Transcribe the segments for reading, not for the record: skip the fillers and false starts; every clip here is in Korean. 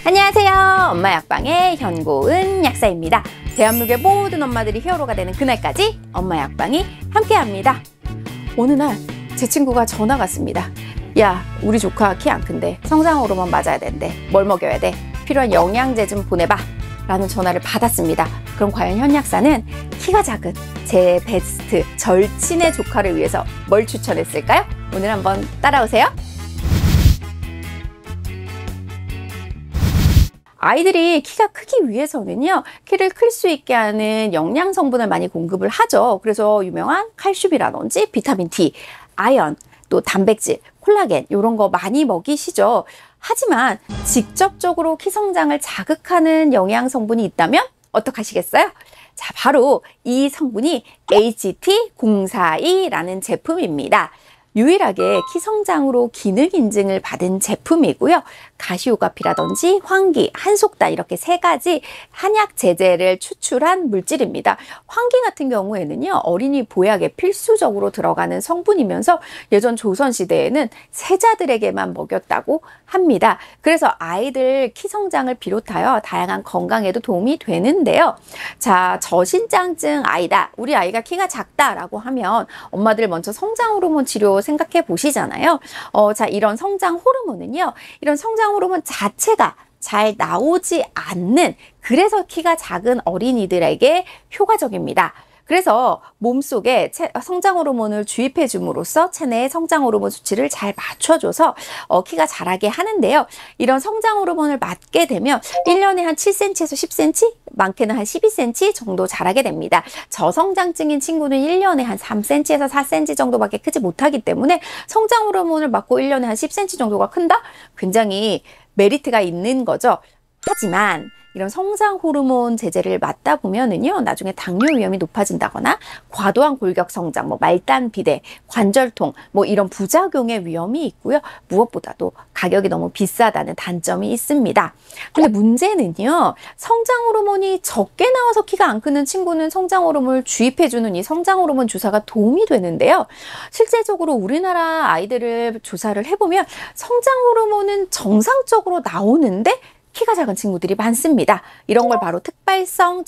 안녕하세요. 엄마 약방의 현고은 약사입니다. 대한민국의 모든 엄마들이 히어로가 되는 그날까지 엄마 약방이 함께합니다. 어느 날 제 친구가 전화가 왔습니다. 야, 우리 조카 키 안 큰데 성장 호르몬 맞아야 된대. 뭘 먹여야 돼? 필요한 영양제 좀 보내봐. 라는 전화를 받았습니다. 그럼 과연 현 약사는 키가 작은 제 베스트 절친의 조카를 위해서 뭘 추천했을까요? 오늘 한번 따라오세요. 아이들이 키가 크기 위해서는요, 키를 클 수 있게 하는 영양 성분을 많이 공급을 하죠. 그래서 유명한 칼슘이라든지 비타민 D, 아연, 또 단백질, 콜라겐 이런 거 많이 먹이시죠. 하지만 직접적으로 키 성장을 자극하는 영양 성분이 있다면 어떡하시겠어요? 자, 바로 이 성분이 HT042라는 제품입니다. 유일하게 키 성장으로 기능 인증을 받은 제품이고요. 가시오가피라든지 황기, 한속단 이렇게 세 가지 한약 제제를 추출한 물질입니다. 황기 같은 경우에는요, 어린이 보약에 필수적으로 들어가는 성분이면서 예전 조선시대에는 세자들에게만 먹였다고 합니다. 그래서 아이들 키 성장을 비롯하여 다양한 건강에도 도움이 되는데요. 자, 저신장증 아이다. 우리 아이가 키가 작다라고 하면 엄마들 먼저 성장 호르몬 치료 생각해 보시잖아요. 자, 이런 성장 호르몬은요, 이런 성장 호르몬 자체가 잘 나오지 않는, 그래서 키가 작은 어린이들에게 효과적입니다. 그래서 몸속에 성장 호르몬을 주입해 줌으로써 체내의 성장 호르몬 수치를 잘 맞춰줘서 키가 자라게 하는데요. 이런 성장 호르몬을 맞게 되면 1년에 한 7cm에서 10cm, 많게는 한 12cm 정도 자라게 됩니다. 저성장증인 친구는 1년에 한 3cm에서 4cm 정도밖에 크지 못하기 때문에 성장 호르몬을 맞고 1년에 한 10cm 정도가 큰다? 굉장히 메리트가 있는 거죠. 하지만 이런 성장 호르몬 제제를 맞다 보면은요, 나중에 당뇨 위험이 높아진다거나 과도한 골격 성장, 말단 비대, 관절통, 이런 부작용의 위험이 있고요. 무엇보다도 가격이 너무 비싸다는 단점이 있습니다. 근데 문제는요, 성장 호르몬이 적게 나와서 키가 안 크는 친구는 성장 호르몬을 주입해주는 이 성장 호르몬 주사가 도움이 되는데요. 실제적으로 우리나라 아이들을 조사를 해보면 성장 호르몬은 정상적으로 나오는데 키가 작은 친구들이 많습니다. 이런 걸 바로 특발성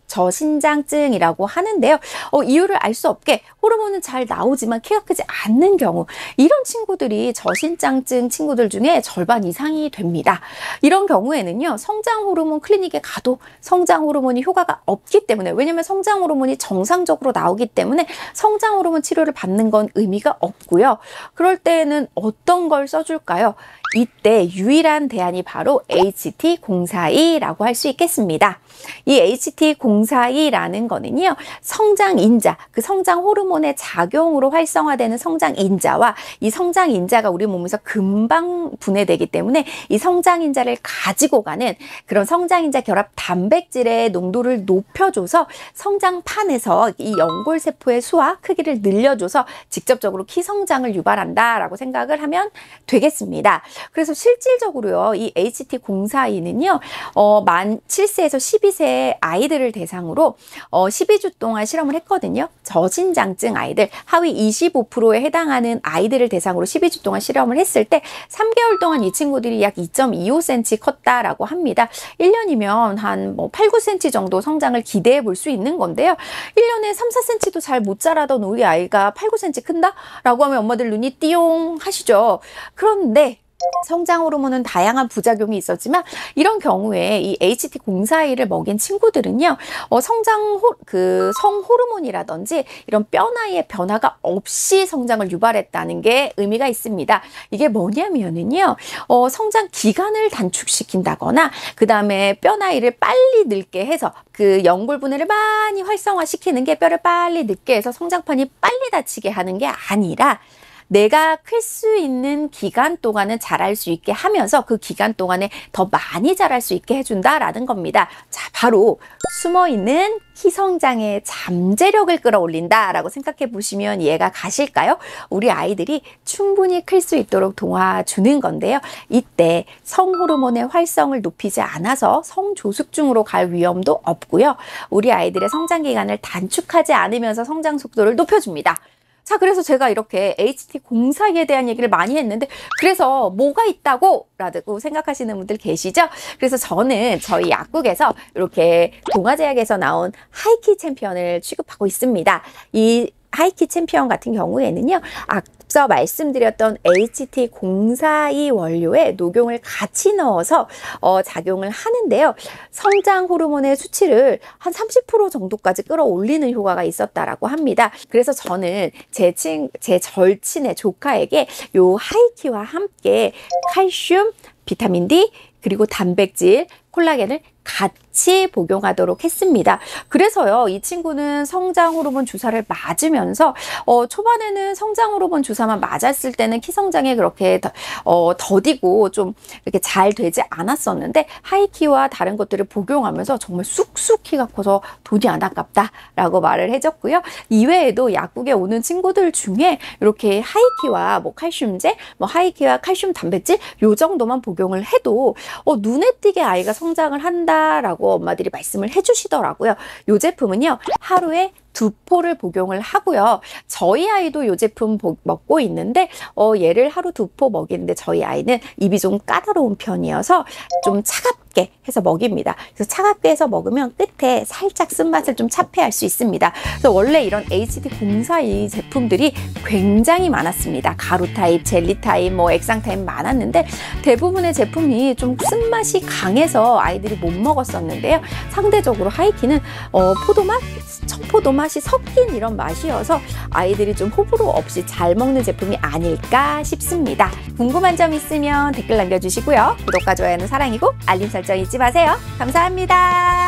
저신장증이라고 하는데요. 이유를 알 수 없게 호르몬은 잘 나오지만 키가 크지 않는 경우, 이런 친구들이 저신장증 친구들 중에 절반 이상이 됩니다. 이런 경우에는요, 성장 호르몬 클리닉에 가도 성장 호르몬이 효과가 없기 때문에, 왜냐면 성장 호르몬이 정상적으로 나오기 때문에 성장 호르몬 치료를 받는 건 의미가 없고요. 그럴 때는 어떤 걸 써줄까요? 이때 유일한 대안이 바로 HT042라고 할 수 있겠습니다. 이 HT042라는 거는요, 성장인자, 그 성장 호르몬의 작용으로 활성화되는 성장인자와 이 성장인자가 우리 몸에서 금방 분해되기 때문에 이 성장인자를 가지고 가는 그런 성장인자 결합 단백질의 농도를 높여줘서 성장판에서 이 연골세포의 수와 크기를 늘려줘서 직접적으로 키 성장을 유발한다라고 생각을 하면 되겠습니다. 그래서 실질적으로요, 이 HT042는요, 만 7세에서 12세 아이들을 대상으로 12주 동안 실험을 했거든요. 저신장증 아이들, 하위 25%에 해당하는 아이들을 대상으로 12주 동안 실험을 했을 때 3개월 동안 이 친구들이 약 2.25cm 컸다라고 합니다. 1년이면 한 8, 9cm 정도 성장을 기대해 볼 수 있는 건데요. 1년에 3, 4cm도 잘 못 자라던 우리 아이가 8, 9cm 큰다? 라고 하면 엄마들 눈이 띠용 하시죠. 그런데 성장 호르몬은 다양한 부작용이 있었지만 이런 경우에 이 HT042를 먹인 친구들은요, 성 호르몬이라든지 이런 뼈 나이의 변화가 없이 성장을 유발했다는 게 의미가 있습니다. 이게 뭐냐면은요, 성장 기간을 단축시킨다거나 그 다음에 뼈 나이를 빨리 늙게 해서 그 연골 분해를 많이 활성화시키는 게 뼈를 빨리 늙게 해서 성장판이 빨리 닫히게 하는 게 아니라 내가 클 수 있는 기간 동안은 자랄 수 있게 하면서 그 기간 동안에 더 많이 자랄 수 있게 해준다라는 겁니다. 자, 바로 숨어있는 키 성장의 잠재력을 끌어올린다라고 생각해 보시면 이해가 가실까요? 우리 아이들이 충분히 클 수 있도록 도와주는 건데요. 이때 성호르몬의 활성을 높이지 않아서 성조숙증으로 갈 위험도 없고요. 우리 아이들의 성장 기간을 단축하지 않으면서 성장 속도를 높여줍니다. 자, 그래서 제가 이렇게 HT04에 대한 얘기를 많이 했는데, 그래서 뭐가 있다고? 라고 생각하시는 분들 계시죠? 그래서 저는 저희 약국에서 이렇게 동아제약에서 나온 하이키 챔피언을 취급하고 있습니다. 이 하이키 챔피언 같은 경우에는요, 앞서 말씀드렸던 HT042 원료에 녹용을 같이 넣어서 작용을 하는데요. 성장 호르몬의 수치를 한 30% 정도까지 끌어올리는 효과가 있었다라고 합니다. 그래서 저는 제 절친의 조카에게 요 하이키와 함께 칼슘, 비타민 D, 그리고 단백질, 콜라겐을 같이 복용하도록 했습니다. 그래서요, 이 친구는 성장 호르몬 주사를 맞으면서 초반에는 성장 호르몬 주사만 맞았을 때는 키 성장에 그렇게 더디고 좀 이렇게 잘 되지 않았었는데, 하이키와 다른 것들을 복용하면서 정말 쑥쑥 키가 커서 돈이 안 아깝다라고 말을 해줬고요. 이외에도 약국에 오는 친구들 중에 이렇게 하이키와 뭐 칼슘제, 뭐 하이키와 칼슘 단백질 요 정도만 복용을 해도 눈에 띄게 아이가 성장을 한다라고 엄마들이 말씀을 해주시더라고요. 이 제품은요, 하루에 2포를 복용을 하고요. 저희 아이도 이 제품 먹고 있는데 얘를 하루 2포 먹이는데 저희 아이는 입이 좀 까다로운 편이어서 좀 차갑게 해서 먹입니다. 그래서 차갑게 해서 먹으면 끝에 살짝 쓴맛을 좀 차폐할 수 있습니다. 그래서 원래 이런 HT04이 제품들이 굉장히 많았습니다. 가루 타입, 젤리 타입, 뭐 액상 타입 많았는데 대부분의 제품이 좀 쓴맛이 강해서 아이들이 못 먹었었는데요. 상대적으로 하이키는 포도맛, 청포도 맛이 섞인 이런 맛이어서 아이들이 좀 호불호 없이 잘 먹는 제품이 아닐까 싶습니다. 궁금한 점 있으면 댓글 남겨주시고요. 구독과 좋아요는 사랑이고 알림 설정 잊지 마세요. 감사합니다.